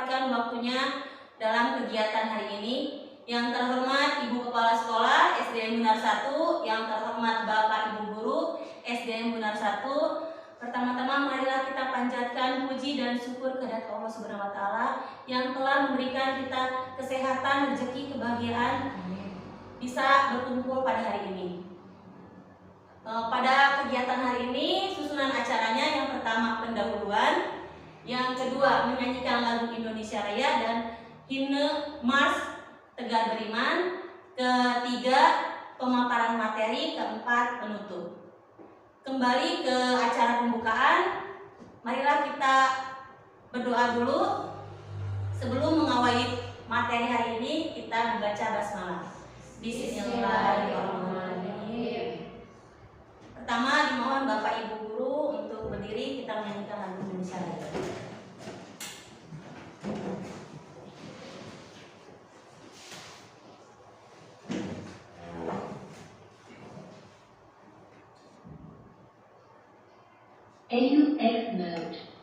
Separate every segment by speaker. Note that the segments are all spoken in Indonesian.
Speaker 1: menyempatkan waktunya dalam kegiatan hari ini. Yang terhormat Ibu Kepala Sekolah SDN Munar 1, yang terhormat Bapak Ibu Guru SDN Munar 1. Pertama-tama marilah kita panjatkan puji dan syukur kehadirat Allah Subhanahu wa taala yang telah memberikan kita kesehatan, rezeki, kebahagiaan bisa berkumpul pada hari ini. Pada kegiatan hari ini susunan acaranya yang pertama pendahuluan, yang kedua menyanyikan lagu Indonesia Raya dan himne Mars Tegar Beriman, ketiga pemaparan materi, keempat penutup. Kembali ke acara pembukaan, marilah kita berdoa dulu sebelum mengawali materi hari ini. Kita membaca basmalah. Bismillahirrahmanirrahim. Pertama dimohon Bapak Ibu Guru untuk berdiri, kita menyanyikan lagu Indonesia Raya.
Speaker 2: AUX mode.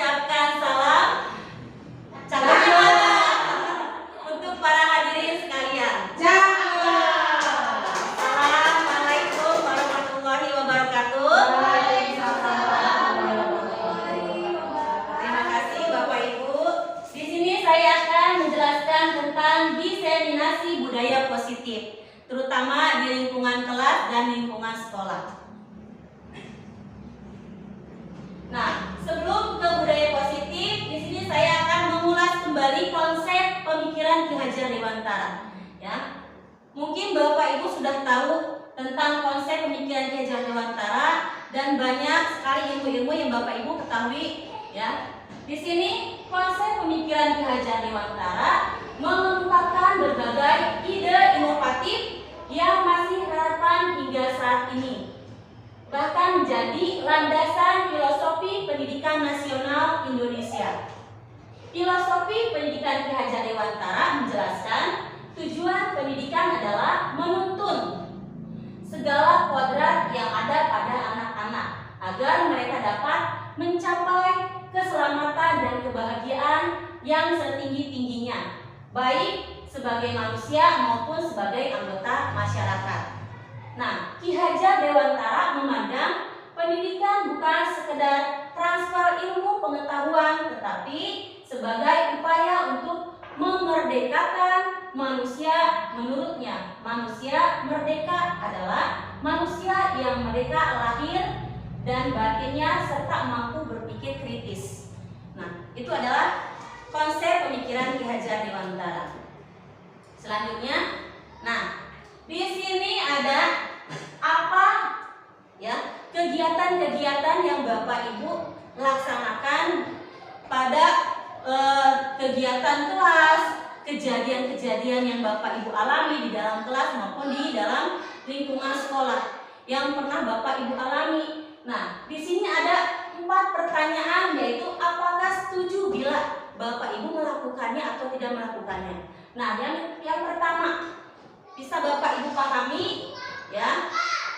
Speaker 1: mengucapkan salam cakap untuk para hadirin sekalian. Assalamualaikum warahmatullahi wabarakatuh. Terima kasih Bapak Ibu. Di sini saya akan menjelaskan tentang diseminasi budaya positif, terutama di lingkungan kelas dan lingkungan sekolah. Nah, sebelum ke budaya positif, di sini saya akan mengulas kembali konsep pemikiran Ki Hajar Dewantara. Ya, mungkin Bapak Ibu sudah tahu tentang konsep pemikiran Ki Hajar Dewantara dan banyak sekali ilmu-ilmu yang Bapak Ibu ketahui. Ya, di sini konsep pemikiran Ki Hajar Dewantara mengungkapkan berbagai ide inovatif yang masih relevan hingga saat ini, bahkan menjadi landasan filosofi pendidikan nasional Indonesia. Filosofi pendidikan Ki Hajar Dewantara menjelaskan tujuan pendidikan adalah menuntun segala kodrat yang ada pada anak-anak agar mereka dapat mencapai keselamatan dan kebahagiaan yang setinggi-tingginya, baik sebagai manusia maupun sebagai anggota masyarakat. Nah, Ki Hajar Dewantara memandang pendidikan bukan sekedar transfer ilmu pengetahuan, tetapi sebagai upaya untuk memerdekakan manusia. Menurutnya, manusia merdeka adalah manusia yang merdeka lahir dan batinnya serta mampu berpikir kritis. Nah, itu adalah konsep pemikiran Ki Hajar Dewantara. Selanjutnya, nah, di sini ada apa ya kegiatan-kegiatan yang Bapak Ibu laksanakan pada kegiatan kelas, kejadian-kejadian yang Bapak Ibu alami di dalam kelas maupun di dalam lingkungan sekolah yang pernah Bapak Ibu alami. Nah, di sini ada 4 pertanyaan, yaitu apakah setuju bila Bapak Ibu melakukannya atau tidak melakukannya. Nah, yang pertama bisa Bapak Ibu pahami, ya,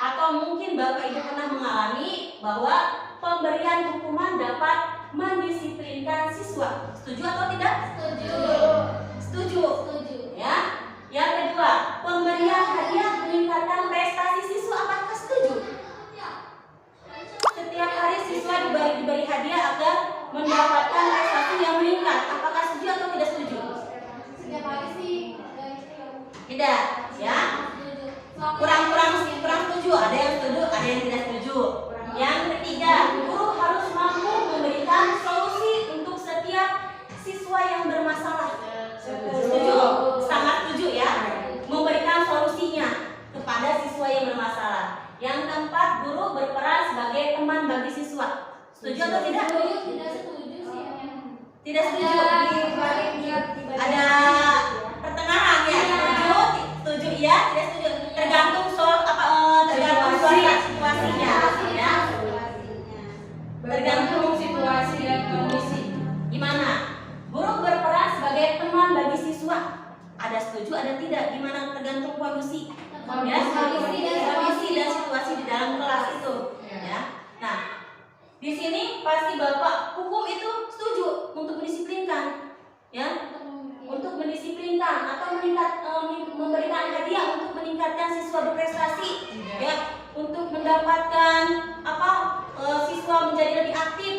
Speaker 1: atau mungkin Bapak Ibu pernah mengalami bahwa pemberian hukuman dapat mendisiplinkan siswa. Setuju atau tidak?
Speaker 3: Setuju.
Speaker 1: Setuju. Ya. Yang kedua, pemberian hadiah meningkatkan prestasi siswa. Apakah setuju? Setiap hari siswa diberi hadiah agar mendapatkan prestasi yang meningkat. Apakah setuju atau tidak setuju?
Speaker 3: Setiap hari sih.
Speaker 1: Tidak, ya. Kurang setuju. Ada yang setuju, ada yang tidak setuju. Yang ketiga, guru harus mampu memberikan solusi untuk setiap siswa yang bermasalah. Setuju? Sangat setuju, ya. Memberikan solusinya kepada siswa yang bermasalah. Yang keempat, guru berperan sebagai teman bagi siswa. Setuju atau tidak?
Speaker 3: Tidak setuju sih.
Speaker 1: Tidak setuju. Ada pertengahan, ya. Setuju ya, tidak setuju. Tergantung situasinya, ya. Tergantung situasi dan kondisi. Gimana? Guru berperan sebagai teman bagi siswa. Ada setuju, ada tidak? Gimana? Tergantung kondisi. Ya, kondisi dan situasi di dalam kelas itu. Ya. Nah, di sini pasti Bapak hukum itu setuju untuk mendisiplinkan, ya, untuk mendisiplinkan atau memberikan hadiah untuk meningkatkan siswa berprestasi, ya, untuk mendapatkan siswa menjadi lebih aktif,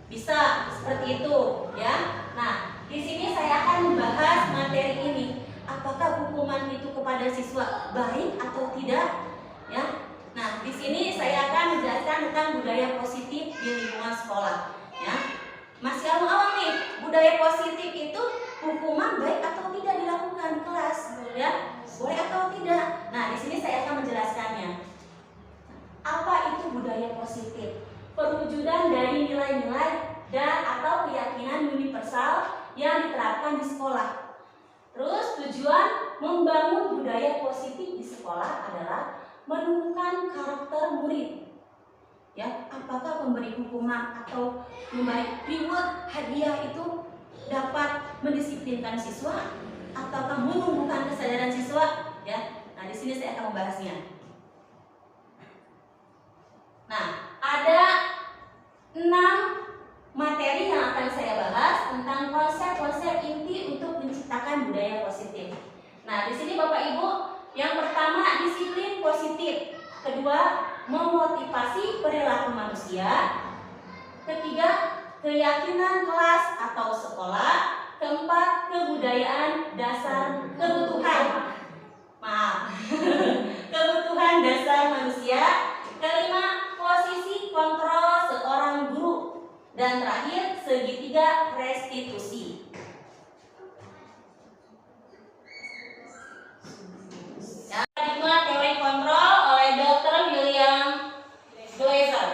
Speaker 1: bisa seperti itu, ya. Nah, di sini saya akan membahas materi ini. Apakah hukuman itu kepada siswa baik atau tidak, ya? Nah, di sini saya akan menjelaskan tentang budaya positif di lingkungan sekolah, ya. Masih awal-awal nih, budaya positif itu hukuman baik atau tidak dilakukan di kelas, ya? Boleh atau tidak? Nah, di sini saya akan menjelaskannya. Apa itu budaya positif? Perwujudan dari nilai-nilai dan atau keyakinan universal yang diterapkan di sekolah. Terus tujuan membangun budaya positif di sekolah adalah menumbuhkan karakter murid. Ya, apakah memberi hukuman atau memberi reward, hadiah itu dapat mendisiplinkan siswa ataukah menumbuhkan kesadaran siswa? Ya, nah di sini saya akan membahasnya. Nah, ada 6 materi menciptakan budaya positif. Nah, di sini Bapak Ibu, yang pertama disiplin positif, kedua memotivasi perilaku manusia, ketiga keyakinan kelas atau sekolah, keempat kebudayaan dasar kebutuhan. Kebutuhan dasar manusia, kelima posisi kontrol seorang guru, dan terakhir segitiga restitusi. Paradigma teori kontrol oleh Dr. William Glasser.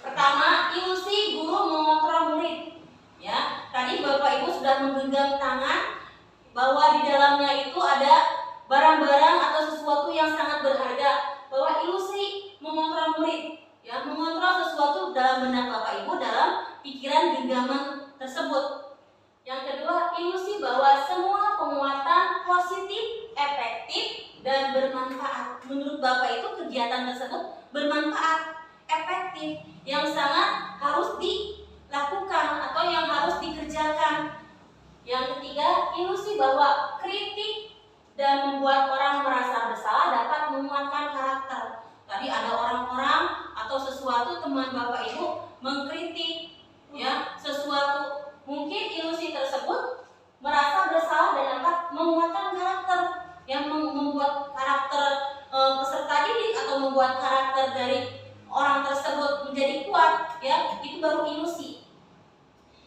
Speaker 1: Pertama, ilusi guru mengontrol murid. Ya, tadi Bapak Ibu sudah menggenggam tangan bahwa di dalamnya itu ada barang-barang atau sesuatu yang sangat berharga, bahwa ilusi mengontrol murid, ya, mengontrol sesuatu dalam benak Bapak Ibu dalam pikiran genggaman tersebut. Yang kedua, ilusi bahwa semua penguatan positif, efektif, dan bermanfaat. Menurut Bapak itu kegiatan tersebut bermanfaat, efektif, yang sangat harus dilakukan atau yang harus dikerjakan. Yang ketiga, ilusi bahwa kritik dan membuat orang merasa bersalah dapat menguatkan karakter. Tadi ada orang-orang atau sesuatu teman Bapak Ibu mengkritik, ya, sesuatu, mungkin ilusi tersebut merasa bersalah dan dapat menguatkan karakter, yang membuat karakter peserta didik atau membuat karakter dari orang tersebut menjadi kuat, ya, itu baru ilusi.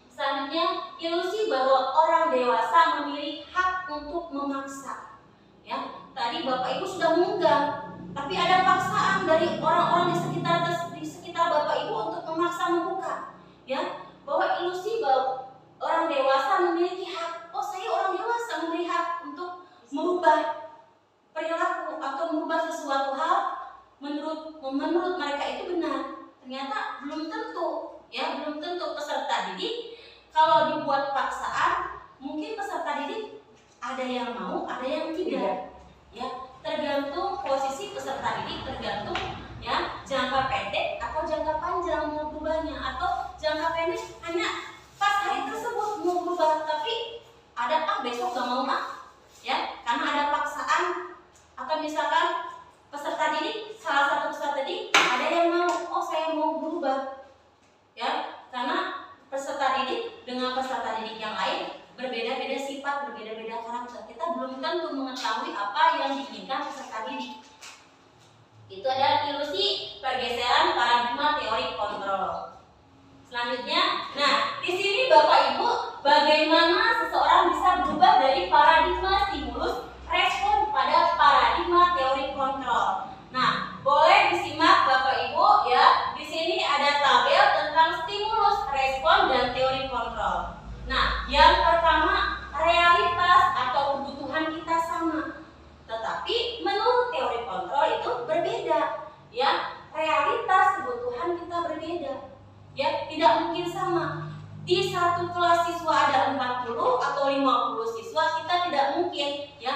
Speaker 1: Selanjutnya, ilusi bahwa orang dewasa memiliki hak untuk memaksa. Ya, tadi Bapak Ibu sudah mengundang, tapi ada paksaan dari orang-orang di sekitar Bapak Ibu untuk memaksa membuka. Ya, bahwa ilusi bahwa orang dewasa memiliki hak. Oh, saya orang dewasa memiliki hak untuk merubah perilaku atau merubah sesuatu hal menurut mereka itu benar. Ternyata belum tentu, ya, belum tentu peserta didik. Kalau dibuat paksaan, mungkin peserta didik ada yang mau, ada yang tidak. Ya, tergantung posisi peserta didik, tergantung, ya, jangka pendek atau jangka panjang mau berubahnya, atau jangka pendek hanya pas hari tersebut mau berubah, tapi ada besok gak mau ya, karena ada paksaan. Atau misalkan peserta didik, salah satu peserta didik ada yang mau, oh saya mau berubah, ya, karena peserta didik dengan peserta didik yang lain berbeda-beda sifat, berbeda-beda karakter. Kita belum tentu mengetahui apa yang diinginkan peserta didik. Itu adalah ilusi pergeseran paradigma teori kontrol. Selanjutnya, nah, di sini Bapak Ibu, bagaimana seseorang bisa berubah dari paradigma stimulus respon pada paradigma teori kontrol. Nah, boleh disimak Bapak Ibu, ya. Di sini ada tabel tentang stimulus, respon, dan teori kontrol. Nah, yang pertama, realitas atau kebutuhan kita sama, tetapi menurut teori kontrol itu berbeda, ya. Realitas kebutuhan kita berbeda, ya, tidak mungkin sama. Di satu kelas siswa ada 40 atau 50 siswa, kita tidak mungkin, ya,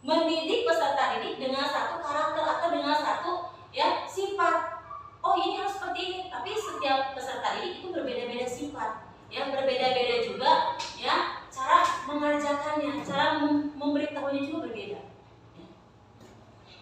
Speaker 1: mendidik peserta didik dengan satu karakter atau dengan satu, ya, sifat. Oh, ini harus seperti ini, tapi setiap peserta didik itu berbeda-beda sifat, ya, berbeda-beda juga, ya, cara mengajarkannya, cara memberitahunya juga berbeda.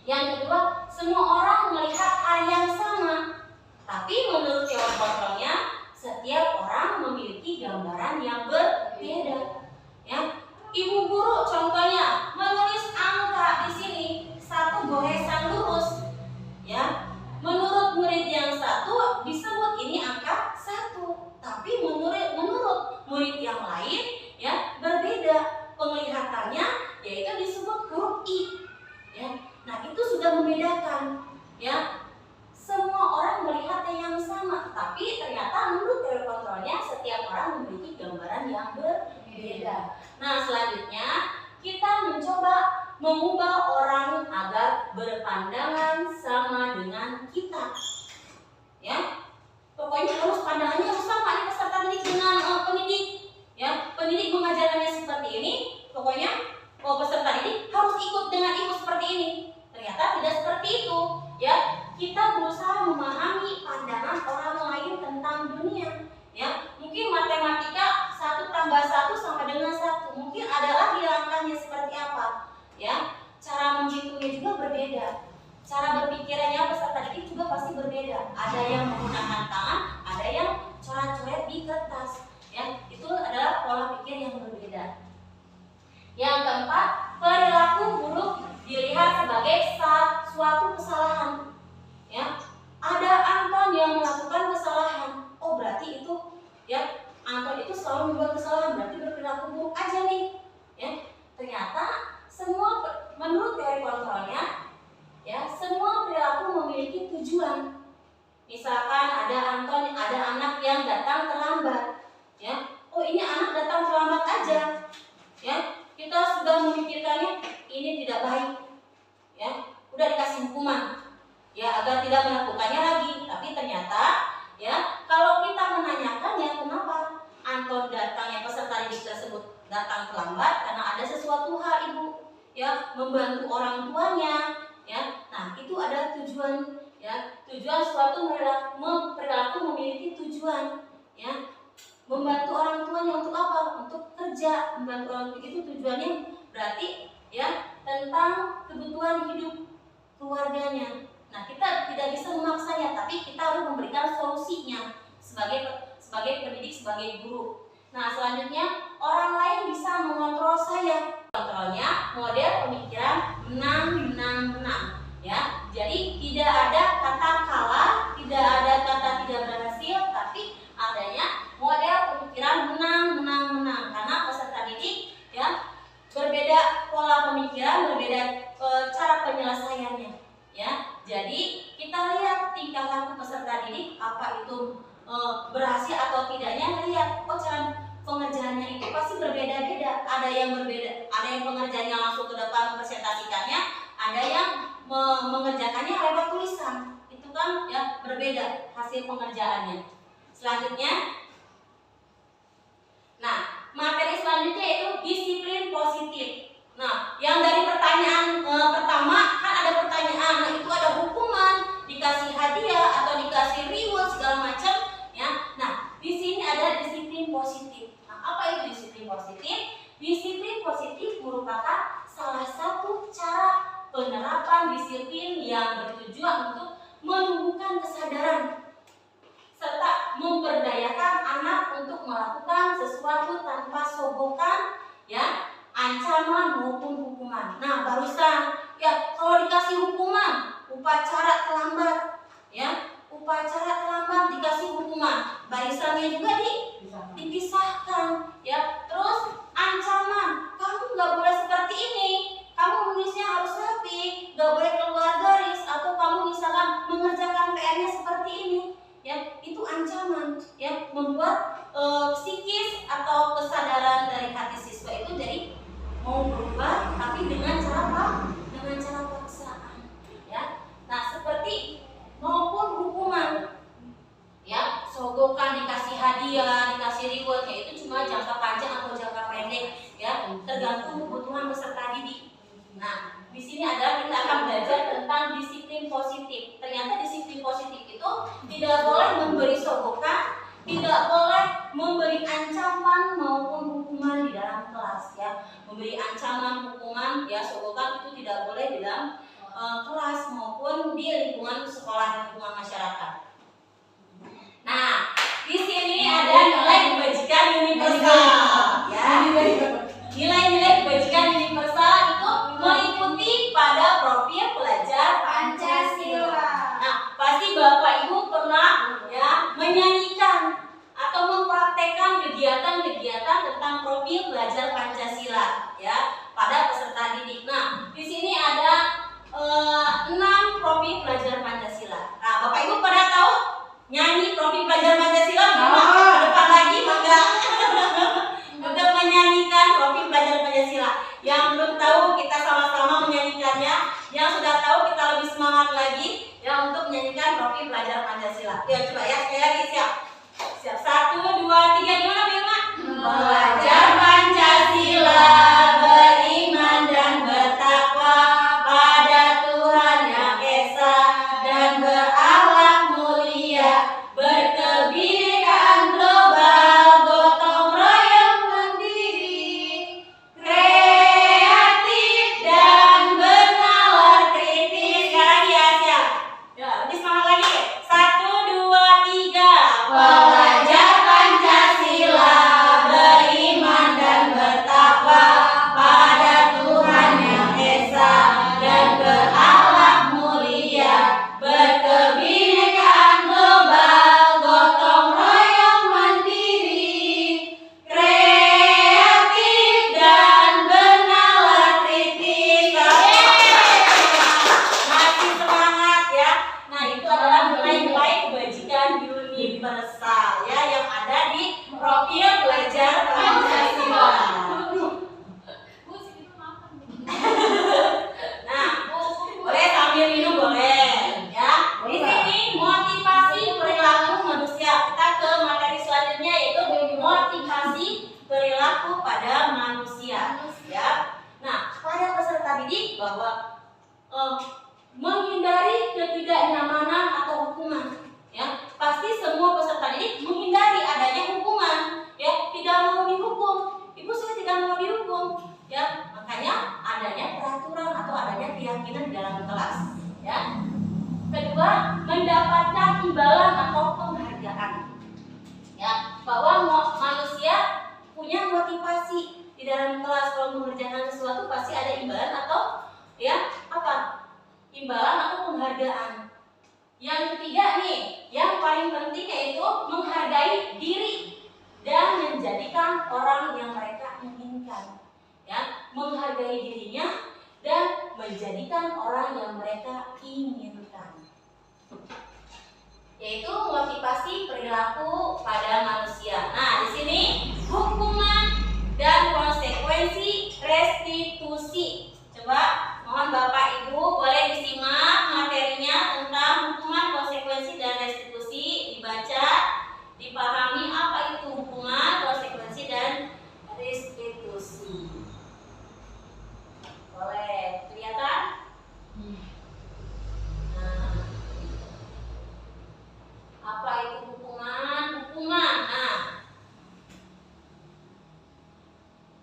Speaker 1: Yang kedua, semua orang melihat hal yang sama, tapi menurut teori kontrolnya setiap orang memiliki gambaran yang berbeda, ya. Ibu guru contohnya menulis angka di sini 1 goresan lurus, ya. Menurut murid yang satu disebut ini angka 1, tapi menurut murid yang lain, ya, berbeda penglihatannya, yaitu disebut huruf I, ya. Nah, itu sudah membedakan, ya. Semua orang melihatnya yang sama, tapi ternyata menurut teori kontrolnya setiap orang memiliki gambaran yang berbeda. Nah, selanjutnya kita mencoba mengubah orang agar berpandangan sama dengan kita, ya. Pokoknya harus pandangannya harus sama nih peserta didik dengan pendidik, ya. Pendidik mengajarkannya seperti ini, pokoknya peserta didik harus ikut seperti ini. Ternyata tidak seperti itu, ya. Kita berusaha memahami pandangan orang lain tentang dunia, ya. Mungkin matematika 1 tambah 1 sama dengan 1, mungkin kertas. Ya, itu adalah pola pikir yang berbeda. Yang keempat, perilaku buruk dilihat sebagai suatu kesalahan. Ya, ada Anton yang melakukan kesalahan. Oh, berarti itu ya Anton itu selalu membuat kesalahan, berarti berperilaku buruk aja nih. Ya, ternyata semua menurut teori kontrolnya, ya semua perilaku memiliki tujuan. Misalkan ada Anton, ada anak yang datang terlambat. Ya, oh ini anak datang terlambat aja. Ya, kita sudah memikirkannya ini tidak baik. Ya, udah dikasih hukuman. Ya, agar tidak melakukannya lagi. Tapi ternyata, ya kalau kita menanyakannya kenapa Anton datangnya peserta didik tersebut datang terlambat, karena ada sesuatu hal ibu, ya membantu orang tuanya. Ya, nah itu ada tujuan. Ya, tujuan suatu perilaku memiliki tujuan. Ya, membantu orang tuanya untuk apa? Untuk kerja. Membantu orang tua itu tujuannya berarti ya tentang kebutuhan hidup keluarganya. Nah, kita tidak bisa memaksanya, tapi kita harus memberikan solusinya sebagai pendidik, sebagai guru. Nah, selanjutnya orang lain bisa mengontrol saya. Kontrolnya model pemikiran menang. Ya, jadi tidak ada kata kalah, tidak ada kata tidak berhasil, tapi adanya model pemikiran menang. Karena peserta didik ya berbeda pola pemikiran, berbeda cara penyelesaiannya. Ya, jadi kita lihat tingkah laku peserta didik apa itu berhasil atau tidaknya. Lihat, oh cara pengerjaannya itu pasti berbeda-beda. Ada yang berbeda, ada yang pengerjaannya langsung ke depan mempresentasikannya, ada yang mengerjakannya lewat tulisan. Itu kan ya berbeda hasil pengerjaannya. Selanjutnya, nah materi selanjutnya itu disiplin positif. Nah, yang dari pertanyaan pertama kan ada pertanyaan, nah itu ada hukuman, dikasih hadiah atau dikasih reward segala macam, ya. Nah, di sini ada disiplin positif. Nah, apa itu disiplin positif? Disiplin positif merupakan salah satu cara penerapan disiplin yang bertujuan untuk menumbuhkan kesadaran serta memberdayakan anak untuk melakukan sesuatu tanpa sogokan, ya, ancaman maupun hukuman. Nah, barusan ya kalau dikasih hukuman, upacara terlambat, ya, upacara terlambat dikasih hukuman, barisannya juga dipisahkan, ya. Terus ancaman, kamu nggak boleh seperti ini, kamu menulisnya harus rapi, nggak boleh keluar garis, atau kamu misalkan mengerjakan PR-nya seperti ini. Ya, itu ancaman, ya, membuat psikis atau kesadaran dari hati siswa itu jadi mau berubah, tapi dengan cara apa? Dengan cara paksaan, ya. Nah, seperti maupun hukuman, ya, sogokan, dikasih hadiah, dikasih reward, ya itu cuma jangka panjang atau jangka pendek, ya, tergantung kebutuhan peserta didik. Nah, di sini adalah kita akan belajar tentang disiplin positif. Ternyata disiplin positif itu tidak boleh memberi sogokan, tidak boleh memberi ancaman maupun hukuman di dalam kelas, ya. Memberi ancaman, hukuman, ya, sogokan itu tidak boleh di dalam kelas maupun di lingkungan sekolah, lingkungan masyarakat. Nah, di sini ada nilai kebajikan universal, ya. Nilai-nilai kebajikan universal itu meliputi pada profil pelajar Pancasila. Nah, pasti Bapak Ibu pernah ya menyanyikan atau mempraktekkan kegiatan-kegiatan tentang profil pelajar Pancasila, ya, pada peserta didik. Nah, di sini ada 6 profil pelajar Pancasila. Nah, Bapak Ibu pada tahu nyanyi profil pelajar Pancasila? Ke depan lagi, maka untuk menyanyikan profil pelajar Pancasila. Yang belum tahu kita sama-sama menyanyikannya. Yang sudah tahu kita lebih semangat lagi ya untuk menyanyikan profil pelajar Pancasila. Ya, coba ya, sekali lagi, siap. Siap, 1, 2, 3, gimana Bima? Belajar Pancasila. pada manusia, ya. Nah, pada peserta didik bahwa menghindari ketidaknyamanan atau hukuman, ya. Pasti semua peserta didik menghindari adanya hukuman, ya. Tidak mau dihukum, ibu saya tidak mau dihukum, ya. Makanya adanya peraturan atau adanya keyakinan di dalam kelas, ya. Kedua, mendapatkan imbalan atau penghargaan, ya, bahwa manusia punya motivasi di dalam kelas. Kalau mengerjakan sesuatu pasti ada imbalan atau, ya, apa, imbalan atau penghargaan. Yang ketiga nih, yang paling penting yaitu menghargai diri dan menjadikan orang yang mereka inginkan, ya, menghargai dirinya dan menjadikan orang yang mereka inginkan, yaitu motivasi perilaku pada manusia. Nah, di sini hukuman dan konsekuensi restitusi. Coba mohon Bapak Ibu boleh disimak materinya tentang hukuman, konsekuensi dan restitusi, dibaca, dipahami apa itu hukuman, konsekuensi dan restitusi. Boleh kelihatan? Nah, apa itu hukuman? Hukuman. Nah,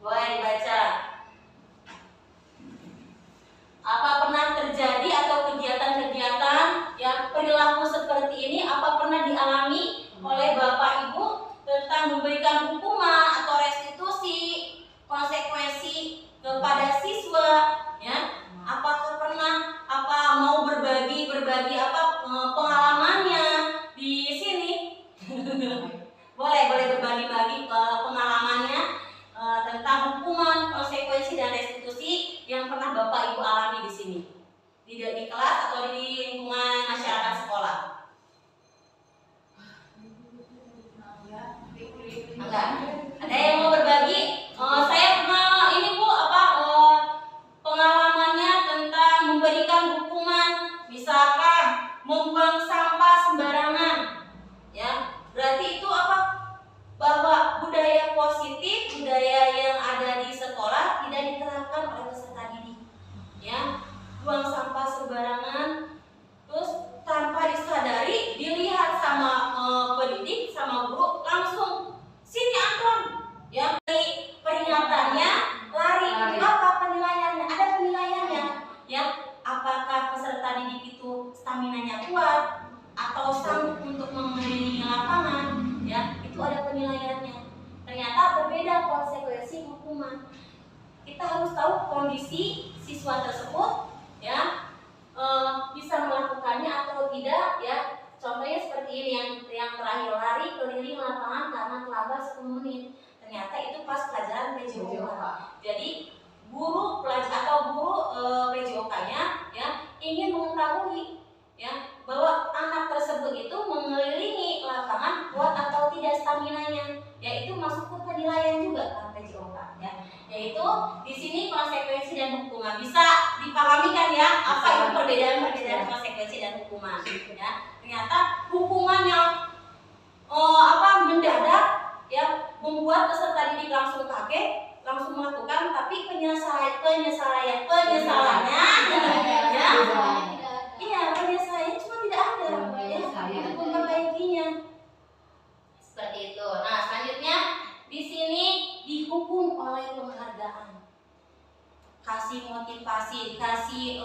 Speaker 1: boleh dibaca. Apa pernah terjadi atau kegiatan-kegiatan yang perilaku seperti ini apa pernah dialami oleh Bapak Ibu tentang memberikan hukuman atau restitusi, konsekuensi kepada siswa, ya? Apakah pernah mau berbagi apa pengalamannya di sini? boleh berbagi-bagi pengalamannya tentang hukuman, konsekuensi dan restitusi yang pernah Bapak Ibu alami di sini, di kelas atau di lingkungan masyarakat sekolah. Enggak? Ada yang mau berbagi? Saya pernah ini Bu, pengalamannya tentang memberikan hukuman, misalkan membuang sampah sembarangan, ya. Berarti itu apa? Bahwa budaya positif, budaya yang ada di sekolah tidak diterapkan oleh peserta didik, ya. Buang sampah sembarangan, terus tanpa disadari dilihat sama pendidik, sama guru, langsung sini Anton, ya. Peringatannya lari. Apa penilaiannya? Ada penilaiannya, ya. Apakah peserta didik itu staminanya kuat atau sanggup untuk mengelilingi lapangan, ya. Itu ada penilaiannya. Ternyata berbeda konsekuensi hukuman. Kita harus tahu kondisi siswa tersebut, ya, bisa melakukannya atau tidak, ya. Contohnya seperti ini yang terakhir, lari keliling lapangan karena terlambat 10 menit. Ternyata itu pas pelajaran PJOK. Jadi guru PJOK-nya, ya, ingin mengetahui, ya, bahwa anak tersebut itu mengelilingi lapangan kuat atau tidak staminanya, yaitu masuk ke penilaian juga kan PJOK, ya. Yaitu di sini konsekuensi dan hukuman bisa dipahami kan, ya, apa itu perbedaan konsekuensi dan hukuman, ya. Ternyata hukuman yang mendadak, ya, membuat peserta didik langsung kaget, langsung melakukan, tapi penyesalannya, ya. Iya, penyesalannya cuma tidak ada, ya, untuk memperbaikinya. Seperti itu. Nah, selanjutnya di sini dihukum oleh penghargaan, kasih motivasi, kasih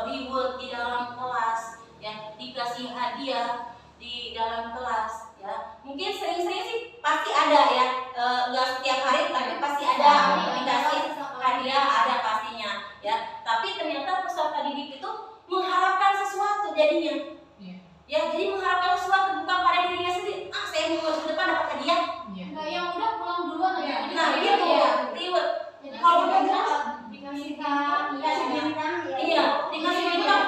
Speaker 1: reward di dalam kelas, ya, dikasih hadiah di dalam kelas, ya. Mungkin sering-sering sih pasti ada, ya, nggak setiap hari tapi pasti ada dikasih hadiah, ada pastinya, ya. Tapi ternyata peserta didik itu mengharapkan sesuatu jadinya, ya. Jadi mengharapkan sesuatu bukan pada dirinya sendiri. Saya mau ke depan dapat hadiah.
Speaker 3: Nah, yang udah pulang duluan aja.
Speaker 1: Nah, gitu, reward. Kalau udah jelas
Speaker 3: dikasihkan,
Speaker 1: iya, dikasih bintang.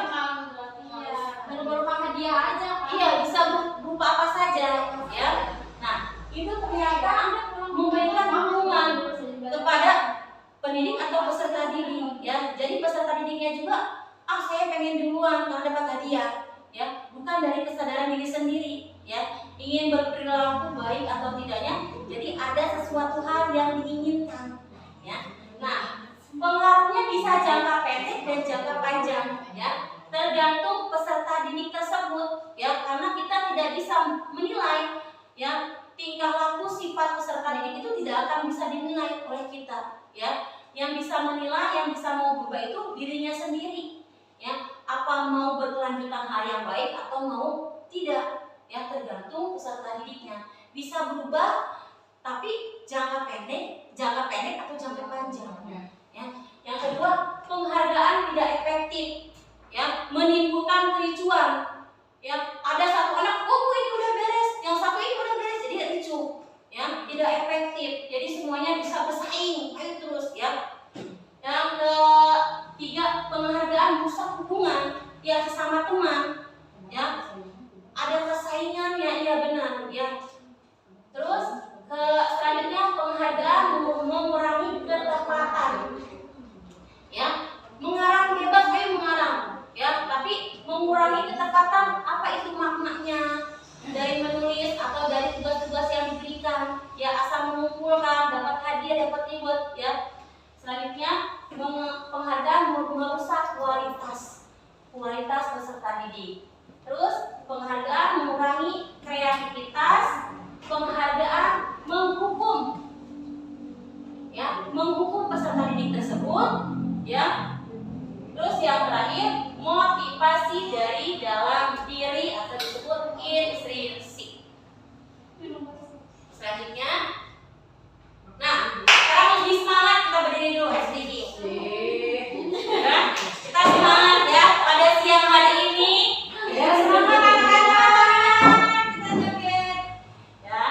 Speaker 3: Berupa hadiah aja kan?
Speaker 1: Iya, bisa berupa apa saja, ya. Nah, itu ternyata memberikan hukuman kepada pendidik atau peserta didik, ya. Jadi peserta didiknya juga, saya pengen duluan karena dapat hadiah, ya. Bukan dari kesadaran diri sendiri, ya. Ingin berperilaku baik atau tidaknya, jadi ada sesuatu hal yang diinginkan, dan jangka panjang ya. Tergantung peserta didik tersebut ya, karena kita tidak bisa menilai ya tingkah laku sifat peserta didik itu tidak akan bisa dinilai oleh kita ya. Yang bisa menilai, yang bisa mau berubah itu dirinya sendiri ya. Apa mau berkelanjutan hal yang baik atau mau tidak ya, tergantung peserta didiknya. Bisa berubah tapi jangka pendek atau jangka panjang ya. Yang kedua, penghargaan tidak efektif ya, menimbulkan kericuan ya. Ada satu anak, oh ini udah beres, yang satu ini udah beres, jadi ricu ya, tidak efektif. Jadi semuanya bisa bersaing, ayo terus ya. Yang ketiga, penghargaan merusak hubungan ya sesama teman ya. Ada persaingan ya, iya benar ya. Terus selanjutnya, penghargaan mengurangi ketepatan ya. Mengarang bebas, ayo mengarang ya, tapi mengurangi ketepatan, apa itu maknanya dari menulis atau dari tugas-tugas yang diberikan ya, asal mengumpulkan, dapat hadiah, dapat reward ya. Selanjutnya, penghargaan merusak kualitas peserta didik. Terus penghargaan mengurangi kreativitas, penghargaan menghukum ya, menghukum peserta didik tersebut ya. Terus yang terakhir, motivasi dari dalam diri atau disebut intrinsik. Selanjutnya, nah sekarang lebih semangat, kita berdiri dulu SDG ya. Kita semangat ya pada siang hari ini ya, semangat anak-anak, kita joget ya.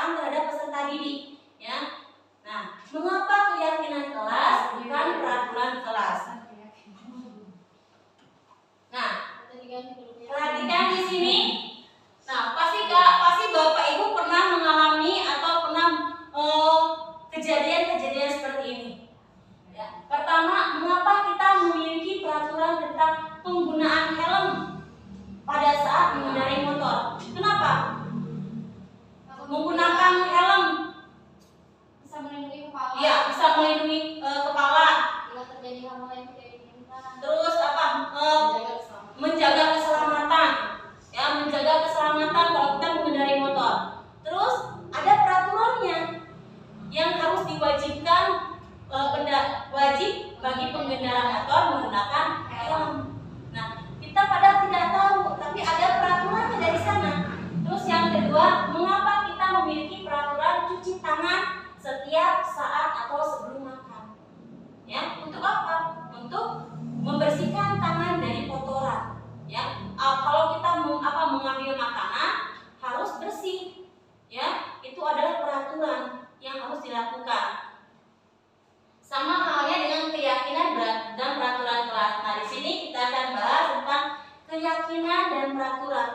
Speaker 1: pengawasan terhadap peserta didik, ya. Nah, mengapa keyakinan kelas bukan peraturan kelas? Nah, perhatikan di sini. Nah, pasti Bapak Ibu pernah mengalami atau pernah kejadian-kejadian seperti ini. Ya. Pertama, mengapa kita memiliki peraturan tentang penggunaan helm pada saat mengendarai motor? Kenapa? Menggunakan helm
Speaker 3: Bisa melindungi kepala.
Speaker 1: ya bisa melindungi kepala.
Speaker 3: Bila terjadi hal-hal yang tidak diinginkan.
Speaker 1: Terus apa? Menjaga keselamatan. Ya, menjaga keselamatan kalau kita mengendarai motor. Terus ada peraturannya yang harus diwajibkan wajib bagi pengendara motor menggunakan helm. Nah, kita padahal tidak tahu, tapi ada peraturannya dari sana. Terus yang kedua, mengapa kita memiliki peraturan cuci tangan setiap saat atau sebelum makan? Ya, untuk apa? Untuk membersihkan tangan dari kotoran. Ya, kalau kita mengambil makanan harus bersih. Ya, itu adalah peraturan yang harus dilakukan. Sama halnya dengan keyakinan dan peraturan kelas. Nah, di sini kita akan bahas tentang keyakinan dan peraturan.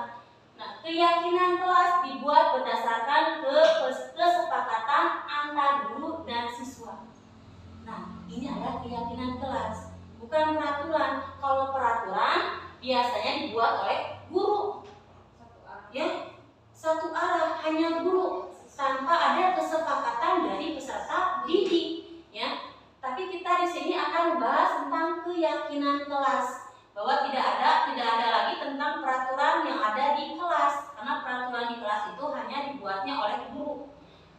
Speaker 1: Nah, keyakinan kelas dibuat berdasarkan kesepakatan antar guru dan siswa. Nah, ini adalah keyakinan kelas, bukan peraturan. Kalau peraturan biasanya dibuat oleh guru, ya, satu arah, hanya guru, tanpa ada kesepakatan dari peserta didik, ya. Tapi kita di sini akan bahas tentang keyakinan kelas, bahwa tidak ada lagi tentang peraturan yang ada di kelas, karena peraturan di kelas itu hanya dibuatnya oleh guru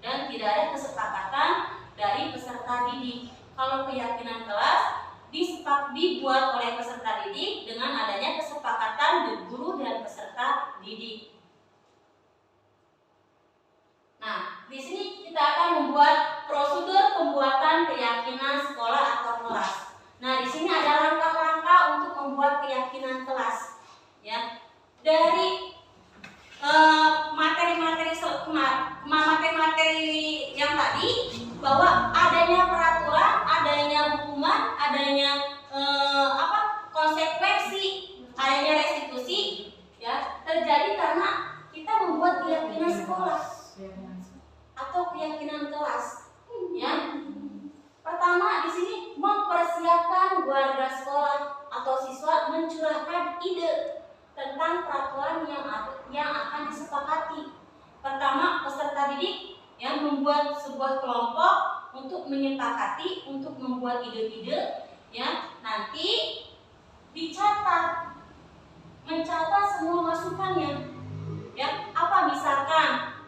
Speaker 1: dan tidak ada kesepakatan dari peserta didik. Kalau keyakinan kelas dibuat oleh peserta didik dengan adanya kesepakatan dari guru dan peserta didik. Nah, di sini kita akan membuat prosedur pembuatan keyakinan sekolah atau kelas. Nah, di sini ada langkah-langkah untuk membuat keyakinan kelas. Ya, dari materi yang tadi, bahwa adanya peraturan, adanya hukuman, adanya konsekuensi, adanya restitusi, ya, terjadi karena kita membuat keyakinan sekolah atau keyakinan kelas. Ya, pertama di sini mempersiapkan warga sekolah atau siswa mencurahkan ide tentang peraturan yang akan disepakati. Pertama, peserta didik yang membuat sebuah kelompok untuk menyepakati, untuk membuat ide-ide, ya, nanti mencatat semua masukannya. Ya, apa misalkan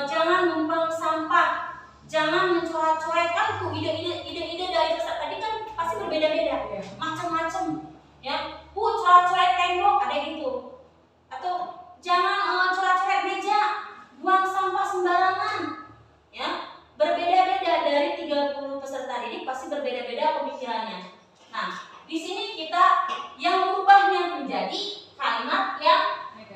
Speaker 1: jangan membuang sampah, jangan mencoret-coret, kan tuh ide-ide dari peserta tadi kan pasti berbeda-beda, macam-macam. Ya, coret-coret tembok ada gitu, atau jangan coret-coret meja, buang sampah sembarangan. Ya, berbeda-beda dari 30 peserta didik pasti berbeda-beda pemikirannya. Nah, di sini kita yang merubahnya menjadi kalimat yang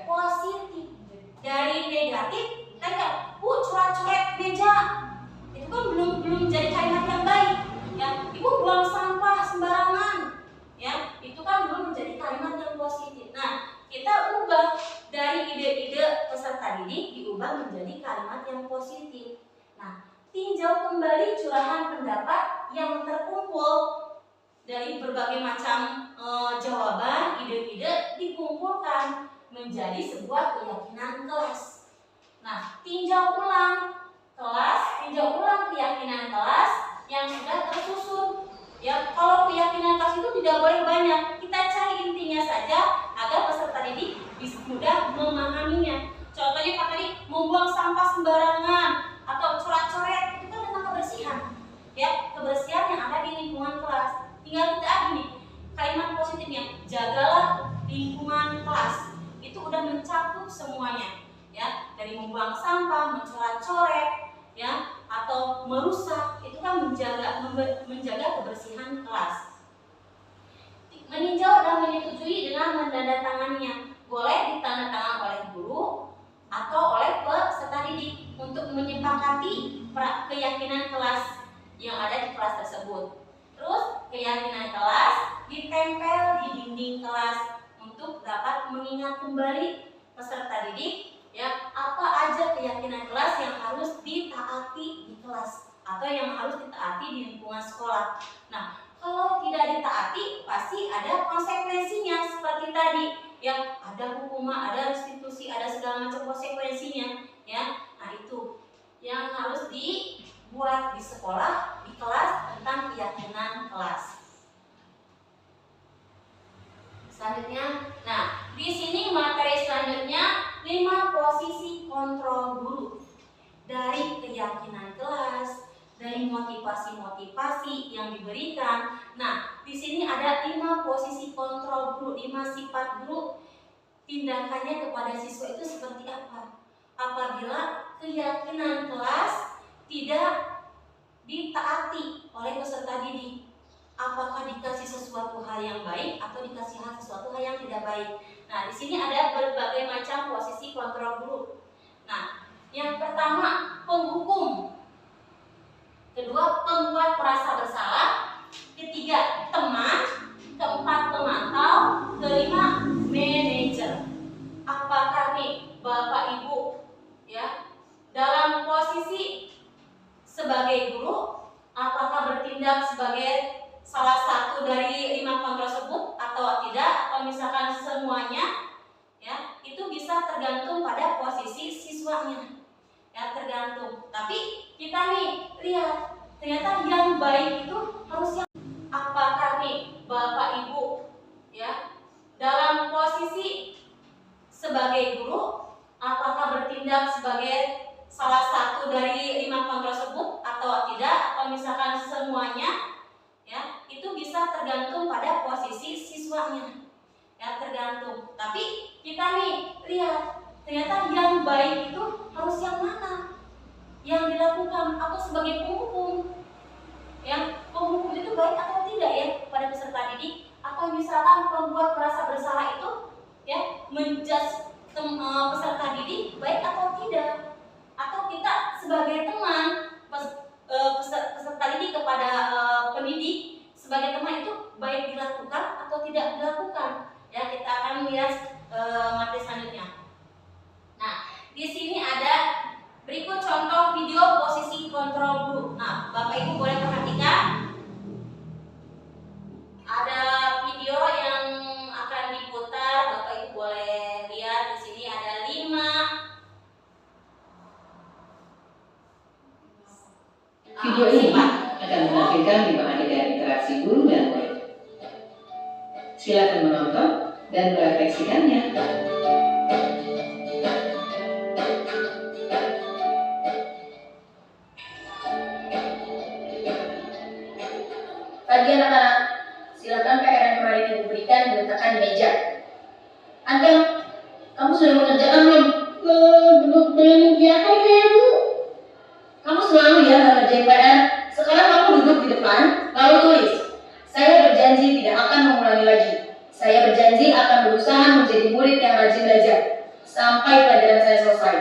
Speaker 1: positif dari negatif. Tadi coret-coret meja itu kan belum jadi kalimat yang baik. Ya, ibu buang sampah sembarangan. Ya, itu kan belum menjadi kalimat yang positif. Nah, kita ubah dari ide-ide peserta didik diubah menjadi kalimat yang positif. Nah, tinjau kembali curahan pendapat yang terkumpul dari berbagai macam jawaban, ide-ide dikumpulkan menjadi sebuah keyakinan kelas. Nah, tinjau ulang keyakinan kelas yang sudah tersusun. Ya, kalau keyakinan kelas itu tidak boleh banyak, kita cari intinya saja agar peserta didik bisa mudah memahaminya. Contohnya kan tadi membuang sampah sembarangan atau coret-coret, itu kan tentang kebersihan. Ya, kebersihan yang ada di lingkungan kelas. Tinggal kita gini, kalimat positifnya, jagalah lingkungan kelas. Itu udah mencakup semuanya. Ya, dari membuang sampah, mencoret-coret, ya, atau merusak, itu kan menjaga kebersihan kelas. Meninjau dan menyetujui dengan menandatanganinya, boleh ditandatangan oleh guru atau oleh peserta didik. untuk menyepakati keyakinan kelas yang ada di kelas tersebut. Terus keyakinan kelas ditempel di dinding kelas untuk dapat mengingat kembali peserta didik ya apa aja keyakinan kelas yang harus ditaati di kelas atau yang harus ditaati di lingkungan sekolah. Nah, kalau tidak ditaati pasti ada konsekuensinya seperti tadi yang ada hukuman, ada restitusi, ada segala macam konsekuensinya ya. Nah, itu yang harus dibuat di sekolah, di kelas tentang keyakinan kelas. Selanjutnya, nah di sini materi selanjutnya 5 posisi kontrol guru dari keyakinan kelas, dari motivasi-motivasi yang diberikan. Nah, di sini ada 5 posisi kontrol guru, 5 sifat guru. Tindakannya kepada siswa itu seperti apa? Apabila keyakinan kelas tidak ditaati oleh peserta didik, apakah dikasih sesuatu hal yang baik atau dikasih sesuatu hal yang tidak baik. Nah, di sini ada berbagai macam posisi kontrol guru. Nah, yang pertama penghukum, kedua pembuat merasa bersalah, ketiga teman, keempat pemantau, kelima manajer. Apakah nih Bapak Ibu ya dalam posisi sebagai guru, apakah bertindak sebagai salah satu dari 5 kontrol tersebut atau tidak, atau misalkan semuanya ya, itu bisa tergantung pada posisi siswanya ya, tergantung. Tapi kita nih lihat ternyata yang baik itu harus yang apakah nih Bapak Ibu ya dalam posisi sebagai guru, apakah bertindak sebagai salah satu dari 5 kontrol tersebut atau tidak, atau misalkan semuanya ya, itu bisa tergantung pada posisi siswanya ya, tergantung. Tapi kita nih lihat ternyata yang baik itu harus yang mana yang dilakukan, atau sebagai penghukum ya, penghukum itu baik atau tidak ya pada peserta didik, atau misalkan pembuat merasa bersalah itu ya menjudge peserta didik baik atau tidak, atau kita sebagai teman peserta didik kepada pendidik sebagai teman itu baik dilakukan atau tidak dilakukan ya. Kita akan melihat materi selanjutnya. Nah, di sini ada berikut contoh video posisi kontrol guru. Nah, Bapak Ibu boleh perhatikan ada video yang akan diputar. Bapak Ibu boleh lihat di sini ada 5
Speaker 4: Video ini akan menampilkan 5 adegan interaksi guru dan murid. Silakan menonton dan merefleksikannya.
Speaker 5: Pagi anak-anak, silakan PR yang kemarin ibu berikan diletakkan di meja. Angel, kamu sudah mengerjakan belum? Belum mengerjakan saya, Bu. Kamu selalu ya nggak ngerjain PR. Sekarang kamu duduk di depan, lalu tulis. Saya berjanji tidak akan mengulangi lagi. Saya berjanji akan berusaha menjadi murid yang rajin belajar sampai pelajaran saya selesai.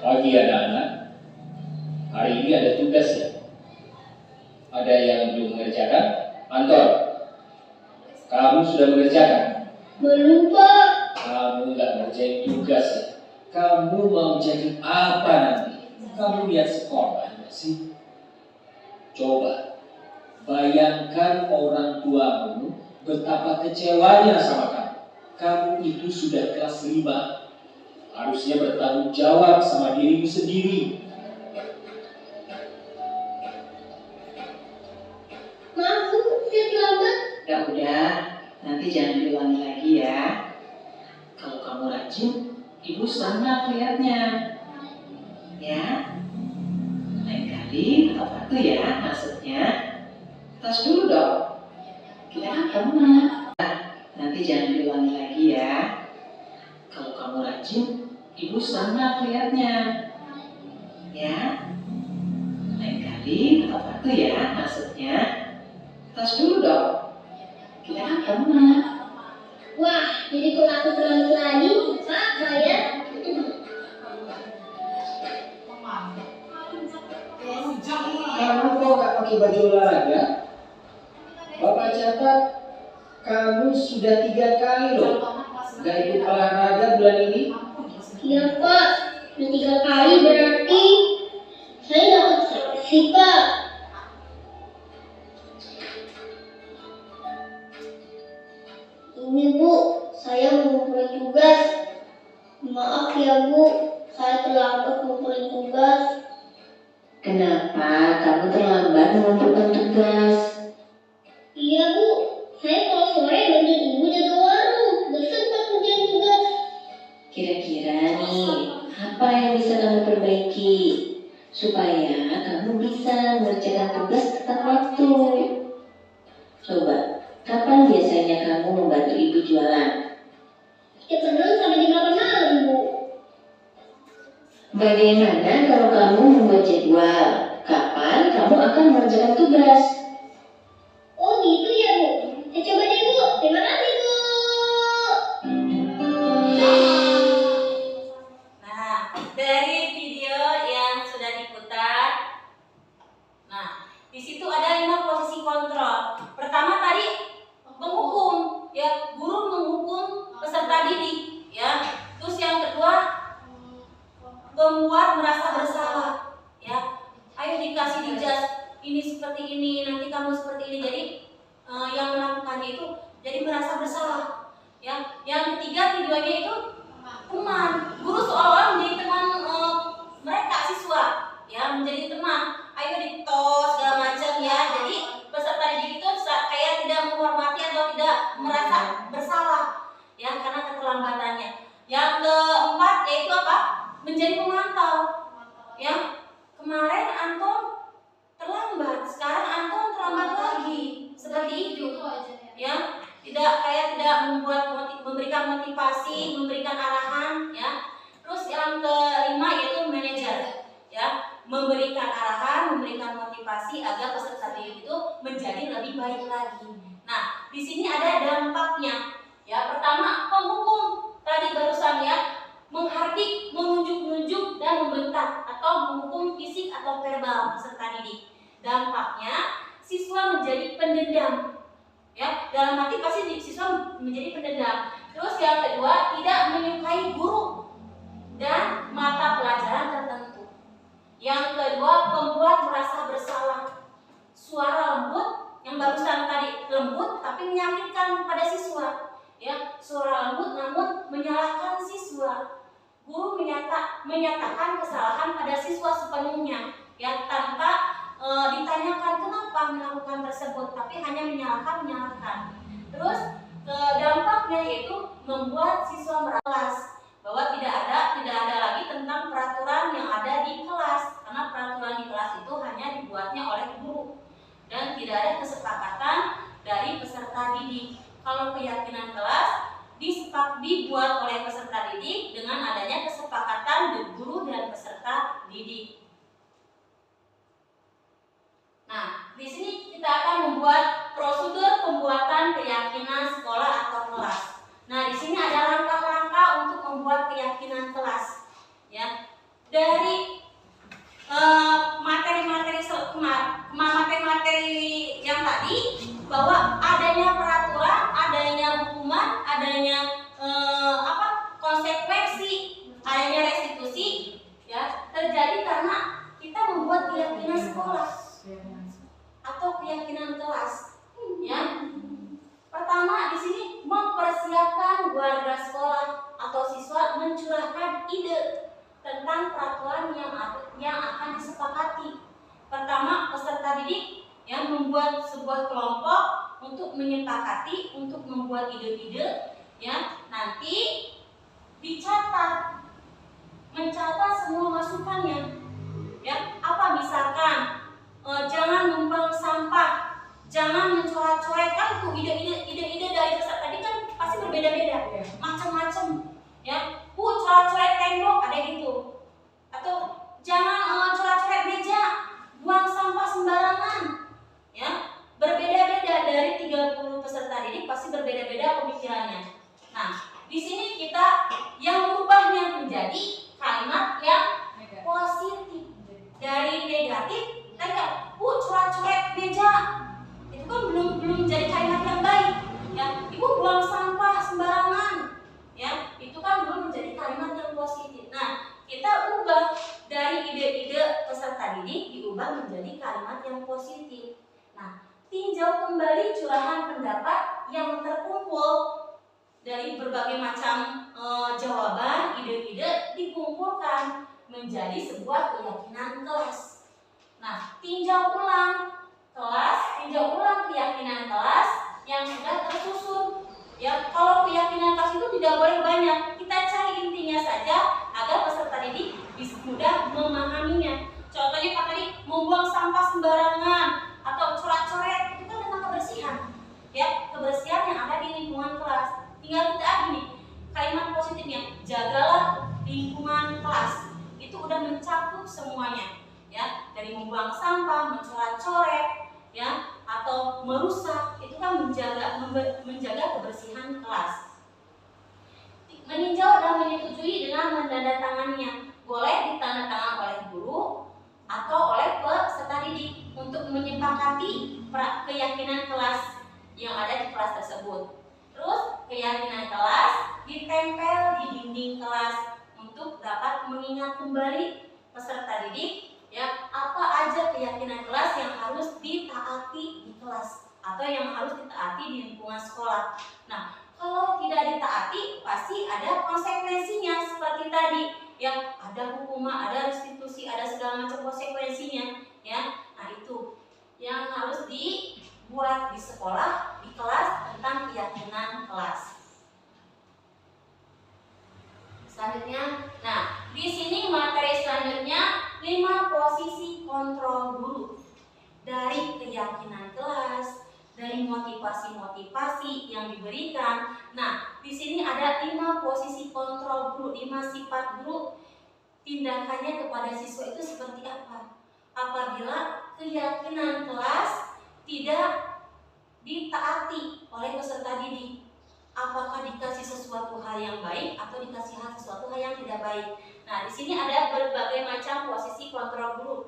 Speaker 6: Pagi anak-anak, hari ini ada tugas ya. Ada yang belum mengerjakan? Anton, kamu sudah mengerjakan?
Speaker 2: Belum, Pak.
Speaker 6: Kamu nggak ngerjain tugas ya? Kamu mau jadi apa nanti? Kamu lihat sekolah nggak sih? Coba bayangkan orang tuamu betapa kecewanya sama kamu. Kamu itu sudah kelas 5. Harusnya bertanggung jawab sama dirimu sendiri.
Speaker 2: Maaf, Bu, saya terlambat.
Speaker 4: Ya udah, nanti jangan diulangi lagi ya. Kalau kamu rajin, ibu senang lihatnya. Ya, lain kali tepat waktu ya maksudnya. Tos dulu dong. Kita kan teman. Nanti jangan diulangi lagi ya. Kalau kamu rajin, ibu senang lihatnya. Ya, lain kali tepat waktu ya maksudnya. Tos dulu dong. Kita kan teman.
Speaker 2: Wah, Jadi kalau aku terlalu lagi, maaf saya.
Speaker 6: Kamu kok nggak pakai baju olahraga? Bapak catat kamu sudah 3 kali loh nggak ikut olahraga bulan ini.
Speaker 2: Iya Pak, udah 3 kali berarti saya dapat sanksi Pak. Ini Bu, saya mengumpulkan tugas. Maaf ya Bu, saya terlambat mengumpulkan tugas.
Speaker 5: Kenapa kamu terlambat mengumpulkan tugas?
Speaker 2: Iya Bu, saya kalau sore bantuin Ibu jaga warung, gak sempat ngerjain tugas.
Speaker 5: Kira-kira nih, apa yang bisa kamu perbaiki supaya kamu bisa mengerjakan tugas tepat waktu? Coba, kapan biasanya kamu membantu ibu jualan?
Speaker 2: Ya bener sampai jam 8 malam Bu.
Speaker 5: Bagaimana kalau kamu membuat jadwal? Kapan kamu akan mengerjakan tugas?
Speaker 2: Oh gitu ya Bu, saya coba deh Bu, terima kasih Bu.
Speaker 1: Nah, dari video yang sudah diputar, nah di situ ada 5 posisi kontrol. Pertama tadi menghukum, ya guru menghukum peserta didik, ya. Terus yang kedua membuat merasa bersalah, ya. Ayo dikasih dijaz, ini seperti ini, nanti kamu seperti ini. Jadi yang melakukannya itu jadi merasa bersalah, ya. Yang ketiga videonya itu teman, guru seolah-olah menjadi teman mereka siswa, ya, menjadi teman. Ayo ditos segala macam, ya. Jadi peserta didik itu kayak tidak menghormati atau tidak merasa bersalah, ya, karena keterlambatannya. Yang keempat yaitu apa? Menjadi pemantau, ya. Kemarin Anton terlambat, sekarang Anton terlambat lagi, seperti itu, ya. Tidak memberikan motivasi, memberikan arahan, ya. Terus yang kelima yaitu manajer, ya, memberikan arahan, memberikan motivasi agar peserta didik itu menjadi lebih baik lagi. Nah, di sini ada dampaknya, ya. Pertama, penghukum tadi barusan, ya, menghardik, menunjuk-nunjuk dan membentak atau menghukum fisik atau verbal peserta didik. Dampaknya siswa menjadi pendendam, ya. Dalam arti pasti siswa menjadi pendendam. Terus yang kedua, tidak menyukai guru dan mata pelajaran tertentu. Yang kedua, membuat merasa bersalah. Suara lembut yang barusan tadi lembut tapi menyakitkan kepada siswa, ya. Suara lembut namun menyalahkan siswa. Guru menyatakan kesalahan pada siswa sepenuhnya, ya, tanpa ditanyakan kenapa melakukan tersebut, tapi hanya menyalahkan. Terus dampaknya yaitu membuat siswa merasa bahwa tidak ada lagi tentang peraturan yang ada di kelas, karena peraturan di kelas itu hanya dibuatnya oleh guru dan tidak ada kesepakatan dari peserta didik. Kalau keyakinan kelas dibuat oleh peserta didik dengan adanya kesepakatan guru dan peserta didik. Nah, di sini kita akan membuat prosedur pembuatan keyakinan sekolah atau kelas. Nah, di sini ada langkah-langkah untuk membuat keyakinan kelas, ya. Dari materi yang tadi, bahwa adanya peraturan, adanya hukuman, adanya konsekuensi, adanya restitusi, ya, terjadi karena kita membuat keyakinan sekolah atau keyakinan kelas, ya. Pertama di sini mempersiapkan warga sekolah atau siswa mencurahkan ide tentang peraturan yang akan disepakati. Pertama, peserta didik yang membuat sebuah kelompok untuk menyepakati, untuk membuat ide-ide, ya. Nanti mencatat semua masukannya, ya. Apa misalkan jangan membuang sampah, jangan mencoret-coret, tuh ide-ide dari peserta tadi kan pasti berbeda-beda, macam-macam, ya. Coret-coret tembok ada gitu, atau jangan coret-coret meja, buang sampah sembarangan, ya. Berbeda-beda dari 30 peserta didik, pasti berbeda-beda pemikirannya. Nah, diubah menjadi kalimat yang positif. Nah, tinjau kembali curahan pendapat yang terkumpul dari berbagai macam jawaban, ide-ide dikumpulkan menjadi sebuah keyakinan kelas. Nah, tinjau ulang keyakinan kelas yang sudah tersusun. Ya, kalau keyakinan kelas itu tidak boleh banyak, kita cari intinya saja agar peserta didik bisa mudah memahaminya. Contohnya Kak tadi, membuang sampah sembarangan atau coret-coret itu kan tentang kebersihan. Ya, kebersihan yang ada di lingkungan kelas. Tinggal kita gini, kalimat positifnya, jagalah lingkungan kelas. Itu udah mencakup semuanya. Ya, dari membuang sampah, mencoret-coret, ya, atau merusak, itu kan menjaga kebersihan kelas. Meninjau dan menyetujui dengan menandatanganinya, boleh ditandatangan oleh guru atau oleh peserta didik untuk menyepakati keyakinan kelas yang ada di kelas tersebut. Terus keyakinan kelas ditempel di dinding kelas untuk dapat mengingat kembali peserta didik ya apa aja keyakinan kelas yang harus ditaati di kelas atau yang harus ditaati di lingkungan sekolah. Nah, kalau tidak ditaati pasti ada konsekuensinya seperti tadi yang ada hukuman, ada restitusi, ada segala macam konsekuensinya ya. Nah, itu yang harus dibuat di sekolah, di kelas tentang keyakinan kelas. Selanjutnya, nah di sini materi selanjutnya 5 posisi kontrol guru dari keyakinan kelas, dari motivasi-motivasi yang diberikan. Nah, di sini ada 5 posisi kontrol guru, 5 sifat guru. Tindakannya kepada siswa itu seperti apa? Apabila keyakinan kelas tidak ditaati oleh peserta didik, apakah dikasih sesuatu hal yang baik atau dikasih sesuatu hal yang tidak baik. Nah, di sini ada berbagai macam posisi kontrol guru.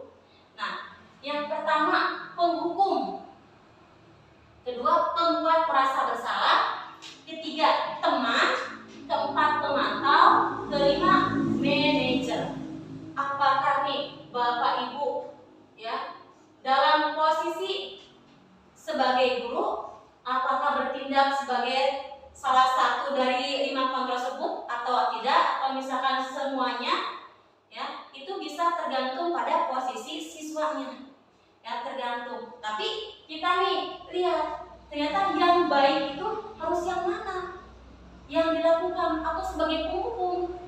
Speaker 1: Nah, yang pertama penghukum, kedua pembuat merasa bersalah, ketiga teman, keempat pemantau, kelima manajer. Apakah nih Bapak Ibu ya dalam posisi sebagai guru, apakah bertindak sebagai salah satu dari 5 kontrol tersebut atau tidak, atau misalkan semuanya ya, itu bisa tergantung pada posisi siswanya ya, tergantung. Tapi kita nih lihat ternyata yang baik itu harus yang mana yang dilakukan. Aku sebagai penghukum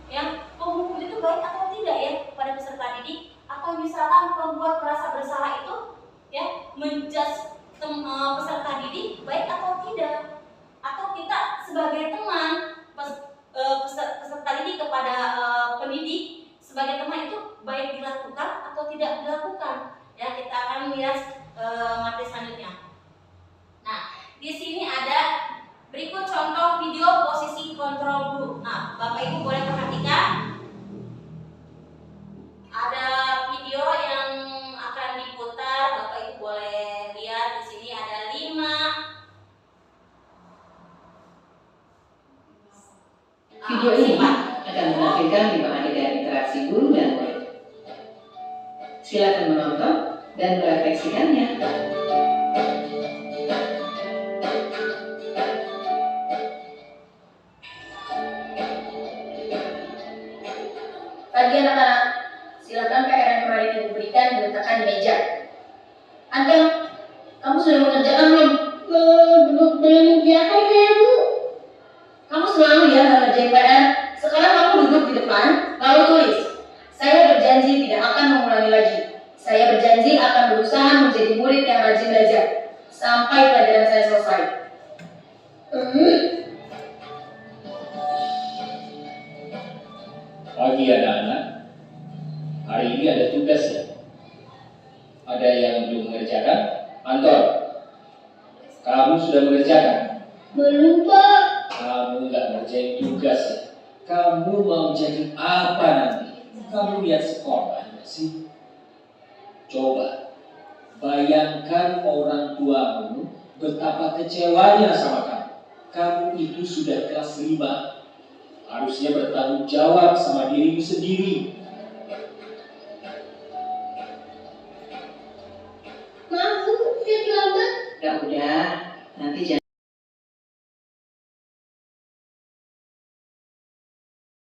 Speaker 1: ya, penghukum itu baik atau tidak ya pada peserta didik, atau misalkan pembuat merasa bersalah itu ya menjudge peserta didik baik atau tidak, atau kita sebagai teman peserta didik kepada pendidik sebagai teman itu baik dilakukan atau tidak dilakukan ya. Kita akan melihat materi selanjutnya. Nah, di sini ada berikut contoh video posisi kontrol guru. Nah, Bapak Ibu boleh perhatikan ada video yang akan diputar. Bapak Ibu boleh lihat di sini ada 5
Speaker 4: Video ini akan menampilkan 5 adegan interaksi guru dan murid. Silakan menonton dan merefleksikannya.
Speaker 5: Pagi anak-anak, silakan PR yang kemarin ibu berikan diletakkan di meja. Antel, kamu sudah mengerjakan belum?
Speaker 2: Belum mengerjakan saya, Bu.
Speaker 5: Kamu selalu ya mengerjain PR. Sekarang kamu duduk di depan, lalu tulis. Saya berjanji tidak akan mengulangi lagi. Saya berjanji akan berusaha menjadi murid yang rajin belajar sampai pelajaran saya selesai.
Speaker 6: Pagi anak-anak, hari ini ada tugas ya. Ada yang belum mengerjakan? Anton, kamu sudah mengerjakan?
Speaker 2: Belum, Pak.
Speaker 6: Kamu nggak ngerjain tugas ya? Kamu mau jadi apa nanti? Kamu lihat sekolah nggak sih? Coba bayangkan orang tuamu betapa kecewanya sama kamu. Kamu itu sudah kelas 5, harusnya bertanggung jawab sama dirimu sendiri.